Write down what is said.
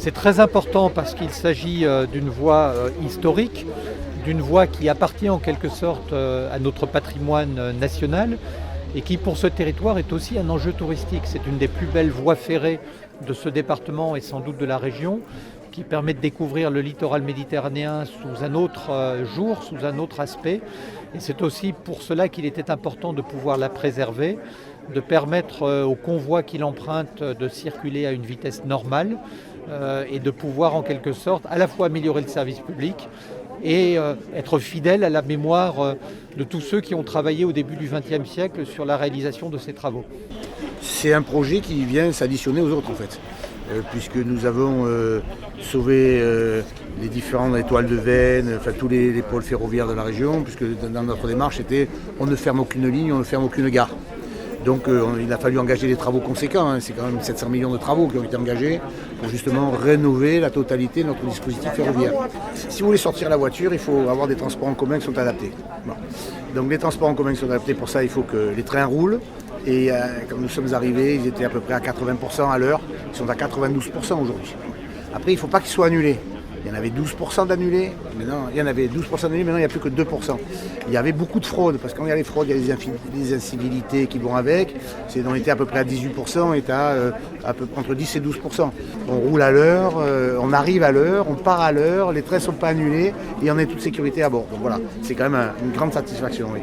C'est très important parce qu'il s'agit d'une voie historique, d'une voie qui appartient en quelque sorte à notre patrimoine national et qui pour ce territoire est aussi un enjeu touristique. C'est une des plus belles voies ferrées de ce département et sans doute de la région, qui permet de découvrir le littoral méditerranéen sous un autre jour, sous un autre aspect. Et c'est aussi pour cela qu'il était important de pouvoir la préserver, de permettre aux convois qui l'empruntent de circuler à une vitesse normale et de pouvoir en quelque sorte à la fois améliorer le service public et être fidèle à la mémoire de tous ceux qui ont travaillé au début du XXe siècle sur la réalisation de ces travaux. C'est un projet qui vient s'additionner aux autres en fait, puisque nous avons sauvé les différentes étoiles de Veynes, enfin tous les pôles ferroviaires de la région, puisque dans notre démarche c'était on ne ferme aucune ligne, on ne ferme aucune gare. Donc il a fallu engager des travaux conséquents, hein. C'est quand même 700 millions de travaux qui ont été engagés pour justement rénover la totalité de notre dispositif ferroviaire. Si vous voulez sortir la voiture, il faut avoir des transports en commun qui sont adaptés. Bon. Donc les transports en commun qui sont adaptés, pour ça il faut que les trains roulent. Et quand nous sommes arrivés, ils étaient à peu près à 80% à l'heure, ils sont à 92% aujourd'hui. Après il ne faut pas qu'ils soient annulés. Il y en avait 12% d'annulés, maintenant il y en avait 12% d'annulés, maintenant il n'y a plus que 2%. Il y avait beaucoup de fraudes, parce que quand il y a les fraudes, il y a des incivilités qui vont avec. On était à peu près à 18%, on était à peu près entre 10 et 12%. On roule à l'heure, on arrive à l'heure, on part à l'heure, les trains ne sont pas annulés et on est toute sécurité à bord. Donc voilà, c'est quand même une grande satisfaction. Oui.